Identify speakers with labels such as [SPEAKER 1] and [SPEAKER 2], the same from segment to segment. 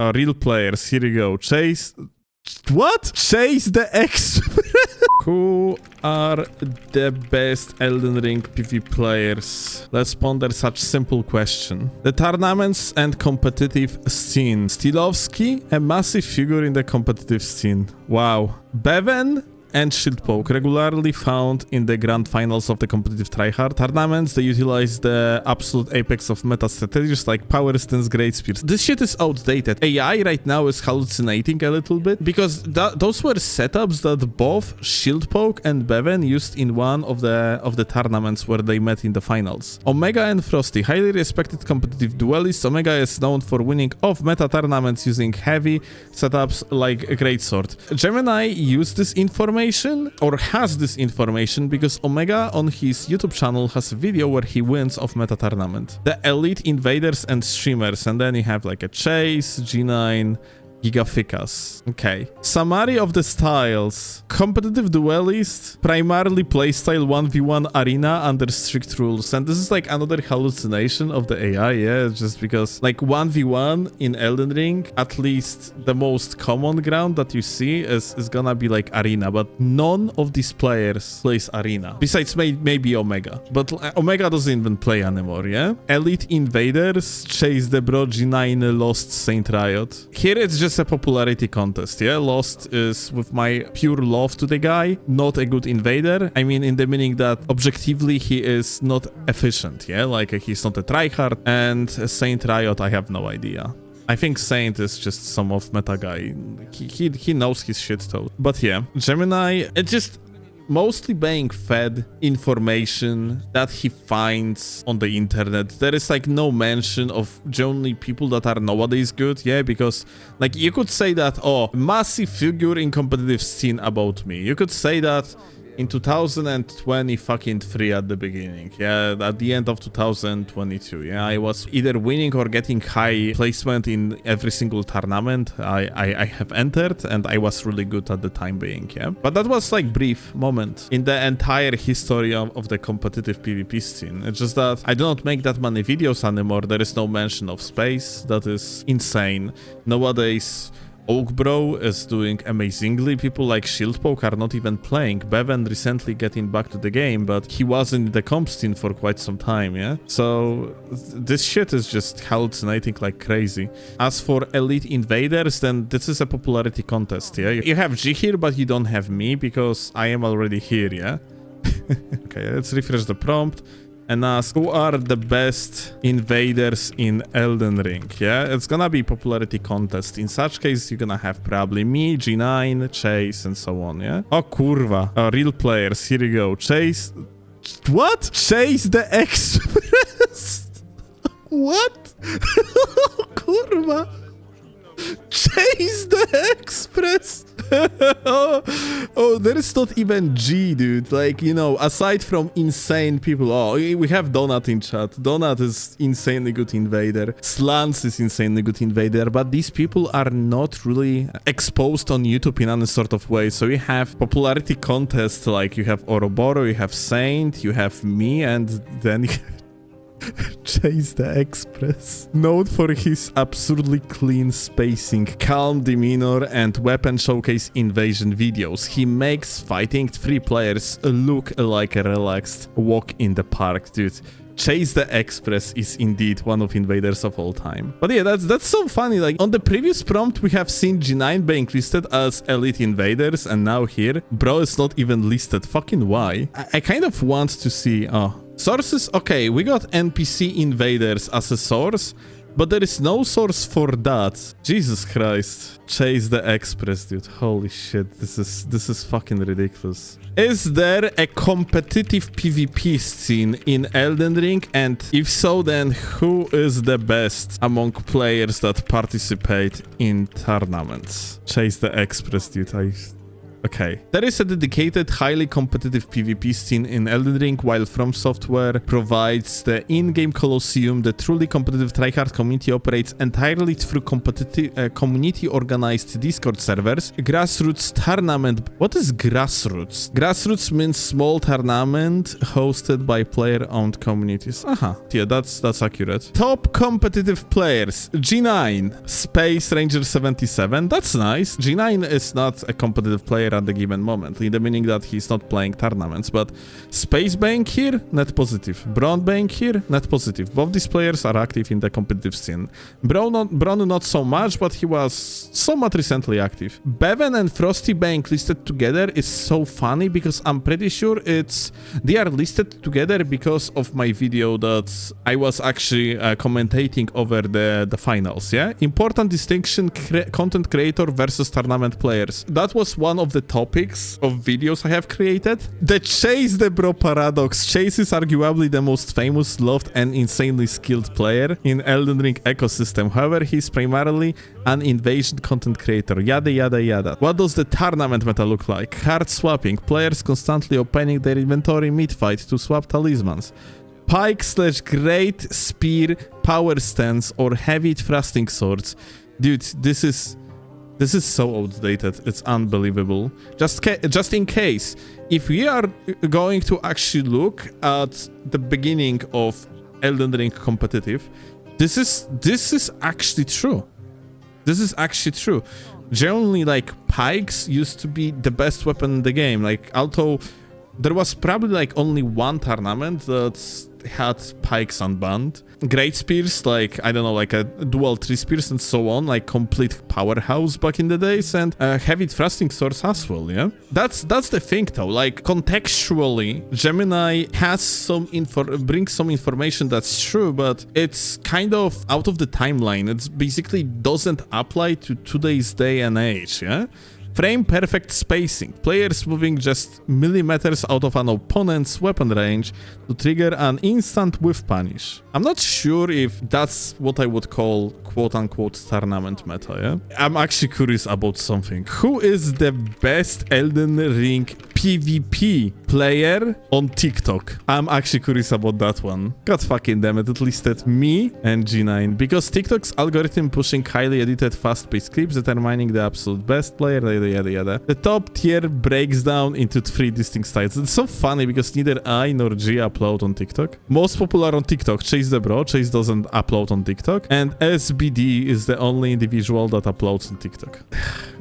[SPEAKER 1] Real players, here we go. Chase... What? Chase the Express. Who are the best Elden Ring PvP players? Let's ponder such simple question. The tournaments and competitive scene. Steelovsky, a massive figure in the competitive scene. Wow. Bevan and Shieldpoke, regularly found in the grand finals of the competitive tryhard tournaments. They utilize the absolute apex of meta strategies like power stance, great spears. This shit is outdated. AI right now is hallucinating a little bit because those were setups that both Shieldpoke and Bevan used in one of the tournaments where they met in the finals. Omega and Frosty, highly respected competitive duelists. Omega is known for winning off meta tournaments using heavy setups like a greatsword. Gemini used this information or has this information because Omega on his YouTube channel has a video where he wins off meta tournament. The elite invaders and streamers, and then you have like a Chase, G9, Gigaficas. Okay. Summary of the styles. Competitive duelist, primarily playstyle 1v1 arena under strict rules. And this is like another hallucination of the AI, yeah? Just because like 1v1 in Elden Ring, at least the most common ground that you see is gonna be like arena, but none of these players plays arena. Besides maybe Omega. But Omega doesn't even play anymore, yeah? Elite invaders, Chase the Bro, G9, Lost, Saint Riot. Here it's just a popularity contest, yeah? Lost is, with my pure love to the guy, not a good invader. I mean, in the meaning that objectively he is not efficient, yeah? Like he's not a tryhard. And Saint Riot, I have no idea. I think Saint is just some of meta guy. He knows his shit though. But yeah, Gemini, it just mostly being fed information that he finds on the internet. There is like no mention of generally people that are nowadays good, yeah, because like you could say that, oh, massive figure in competitive scene about me. You could say that in 2023 at the beginning, yeah, at the end of 2022, yeah, I was either winning or getting high placement in every single tournament I have entered, and I was really good at the time being, yeah. But that was like brief moment in the entire history of the competitive PvP scene. It's just that I do not make that many videos anymore. There is no mention of space. That is insane. Nowadays, Oakbro is doing amazingly. People like Shieldpoke are not even playing. Bevan recently getting back to the game, but he wasn't in the comp scene for quite some time, yeah? So this shit is just hallucinating like crazy. As for elite invaders, then this is a popularity contest, yeah? You have G here, but you don't have me because I am already here, yeah? Okay, let's refresh the prompt and ask who are the best invaders in Elden Ring, yeah? It's gonna be popularity contest. In such case, you're gonna have probably me, G9, Chase, and so on, yeah? Oh, kurwa. Real players, here we go. Chase... What? Chase the Express? What? Kurwa. Chase the Express. Oh, there is not even G, dude. Like, you know, aside from insane people. Oh, we have Donut in chat. Donut is insanely good invader. Slants is insanely good invader. But these people are not really exposed on YouTube in any sort of way. So you have popularity contests like you have Ouroboros, you have Saint, you have me, and then you Chase the Express. Known for his absurdly clean spacing, calm demeanor, and weapon showcase invasion videos, he makes fighting 3 players look like a relaxed walk in the park, dude. Chase the Express is indeed one of invaders of all time. But yeah, that's so funny. Like on the previous prompt, we have seen G9 being listed as elite invaders, and now here, bro is not even listed. Fucking why? I kind of want to see. Oh. Sources, okay, we got NPC invaders as a source, but there is no source for that. Jesus Christ. Chase the Express, dude. Holy shit, this is fucking ridiculous. Is there a competitive PvP scene in Elden Ring? And if so, then who is the best among players that participate in tournaments? Chase the Express, dude. Okay. There is a dedicated, highly competitive PvP scene in Elden Ring, while From Software provides the in-game Colosseum. The truly competitive tryhard community operates entirely through competitive community-organized Discord servers. Grassroots tournament. What is grassroots? Grassroots means small tournament hosted by player-owned communities. Aha. Yeah, that's accurate. Top competitive players. G9, Space Ranger 77. That's nice. G9 is not a competitive player at the given moment, in the meaning that he's not playing tournaments, but Space Bank here, net positive. Braun Bank here, net positive. Both these players are active in the competitive scene. Braun not so much, but he was somewhat recently active. Bevan and Frosty Bank listed together is so funny because I'm pretty sure they are listed together because of my video that I was actually commentating over the finals, yeah? Important distinction, content creator versus tournament players. That was one of the topics of videos I have created. The Chase the Bro paradox. Chase is arguably the most famous, loved, and insanely skilled player in Elden Ring ecosystem. However, he's primarily an invasion content creator. Yada yada yada. What does the tournament meta look like? Card swapping. Players constantly opening their inventory mid-fight to swap talismans. Pike / great spear, power stance, or heavy thrusting swords. Dude, this is so outdated. It's unbelievable. Just in case, if we are going to actually look at the beginning of Elden Ring competitive, this is actually true. This is actually true. Generally, like, pikes used to be the best weapon in the game. Like, although there was probably like only one tournament that had pikes unbanned. Great spears, like, I don't know, like a dual 3 spears and so on, like complete powerhouse back in the days, and heavy thrusting swords as well, yeah? That's the thing though, like, contextually, Gemini has brings some information that's true, but it's kind of out of the timeline. It's basically doesn't apply to today's day and age, yeah? Frame perfect spacing. Players moving just millimeters out of an opponent's weapon range to trigger an instant whiff punish. I'm not sure if that's what I would call quote-unquote tournament meta, yeah? I'm actually curious about something. Who is the best Elden Ring PvP player on TikTok? I'm actually curious about that one. God fucking damn it, it listed me and G9. Because TikTok's algorithm pushing highly edited fast-paced clips determining the absolute best player, yada yada. The top tier breaks down into 3 distinct styles. It's so funny because neither I nor G upload on TikTok. Most popular on TikTok, Chase the Bro. Chase doesn't upload on TikTok. And SBD is the only individual that uploads on TikTok.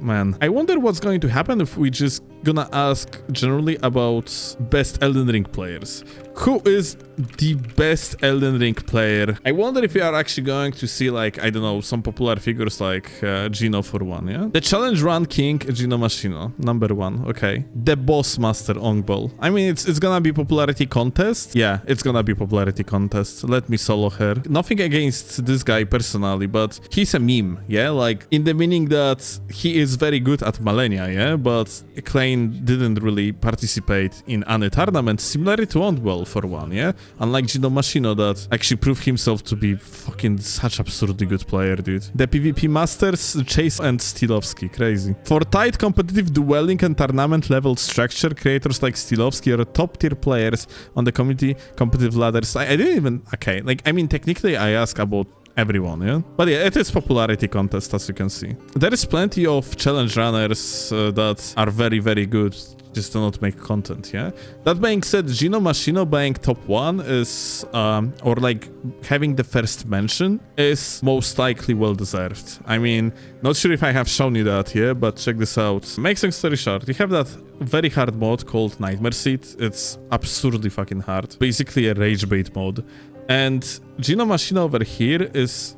[SPEAKER 1] Man, I wonder what's going to happen if we just gonna ask generally about best Elden Ring players. Who is the best Elden Ring player? I wonder if we are actually going to see, like, I don't know, some popular figures like Gino for one, yeah? The Challenge Run King, Gino Machino, number 1, okay. The Boss Master, Ongball. I mean, it's gonna be popularity contest. Yeah, it's gonna be popularity contest. Let me solo her. Nothing against this guy personally, but he's a meme, yeah? Like, in the meaning that he is very good at Malenia, yeah? But Klein didn't really participate in any tournament, similar to Ongball for one, yeah? Unlike Gino Machino that actually proved himself to be fucking such absurdly good player, dude. The PvP masters, Chase and Steelovsky, crazy. For tight competitive dueling and tournament level structure, creators like Steelovsky are top tier players on the community competitive ladders. I didn't even, okay, like, I mean, technically I ask about everyone, yeah? But yeah, it is popularity contest, as you can see. There is plenty of challenge runners that are very, very good, just do not make content, yeah? That being said, Gino Machino being top 1 is, or like having the first mention, is most likely well-deserved. I mean, not sure if I have shown you that here, but check this out. Make long story short, you have that very hard mode called Nightmare Seed. It's absurdly fucking hard. Basically a rage bait mode. And Gino Machino over here is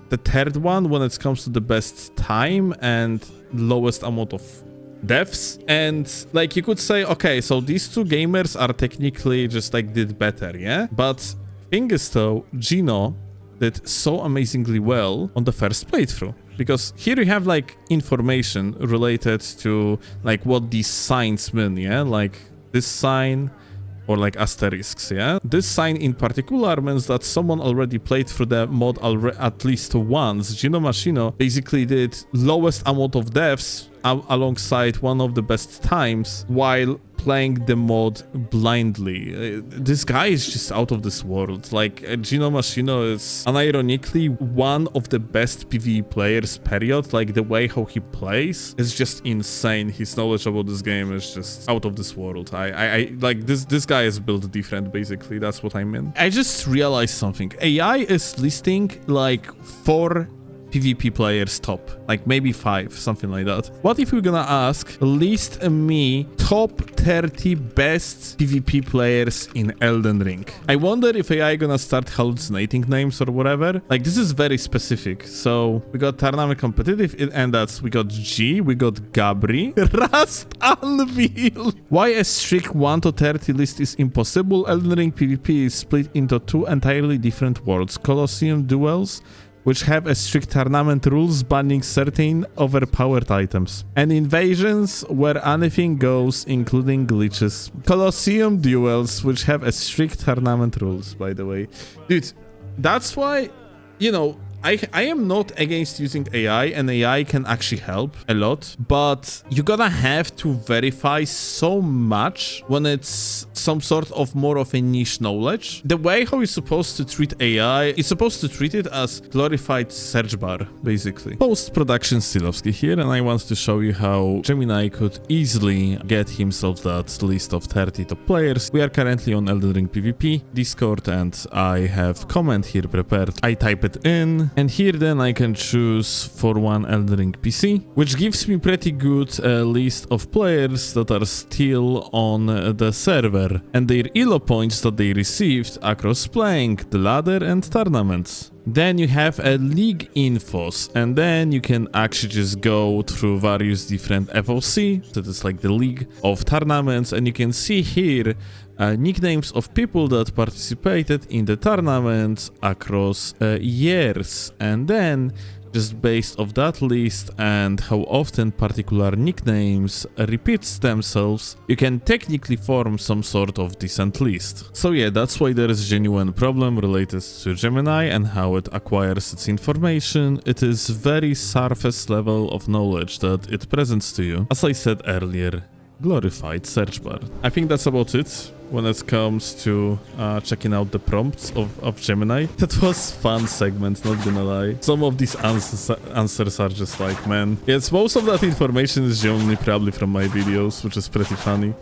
[SPEAKER 1] the 3rd one when it comes to the best time and lowest amount of deaths. And like you could say, okay, so these 2 gamers are technically just like did better, yeah? But thing is though, Gino did so amazingly well on the first playthrough. Because here you have like information related to like what these signs mean, yeah? Like this sign, or like asterisks, yeah? This sign in particular means that someone already played through the mod at least once. Gino Machino basically did lowest amount of deaths alongside one of the best times while playing the mod blindly. This guy is just out of this world. Like, Gino Machino is unironically one of the best PvE players, period. Like, the way how he plays is just insane. His knowledge about this game is just out of this world. I like, this guy is built different, basically. That's what I mean. I just realized something. AI is listing like 4 PvP players top, like maybe 5, something like that. What if we're gonna ask, list me top 30 best PvP players in Elden Ring? I wonder if AI gonna start hallucinating names or whatever. Like, this is very specific. So we got Tournament Competitive, and that's, we got G, we got Gabri, Rust Anvil. Why a strict 1 to 30 list is impossible? Elden Ring PvP is split into 2 entirely different worlds. Colosseum duels, which have a strict tournament rules banning certain overpowered items, and invasions where anything goes, including glitches. Colosseum duels, which have a strict tournament rules, by the way. Dude, that's why, you know, I am not against using AI, and AI can actually help a lot, but you gotta have to verify so much when it's some sort of more of a niche knowledge. The way how you're supposed to treat AI, you're supposed to treat it as glorified search bar, basically. Post-production Steelovsky here, and I want to show you how Gemini could easily get himself that list of 30 top players. We are currently on Elden Ring PvP Discord, and I have comment here prepared. I type it in, and here then I can choose for one Elden Ring PC, which gives me pretty good list of players that are still on the server and their elo points that they received across playing the ladder and tournaments. Then you have a league infos, and then you can actually just go through various different FOC, that is like the league of tournaments, and you can see here nicknames of people that participated in the tournament across years, and then just based off that list and how often particular nicknames repeats themselves, you can technically form some sort of decent list. So yeah, that's why there is a genuine problem related to Gemini and how it acquires its information. It is very surface level of knowledge that it presents to you. As I said earlier, glorified search bar. I think that's about it when it comes to checking out the prompts of Gemini. That was fun segment, not gonna lie. Some of these answers are just like, man. Yes, most of that information is genuinely probably from my videos, which is pretty funny.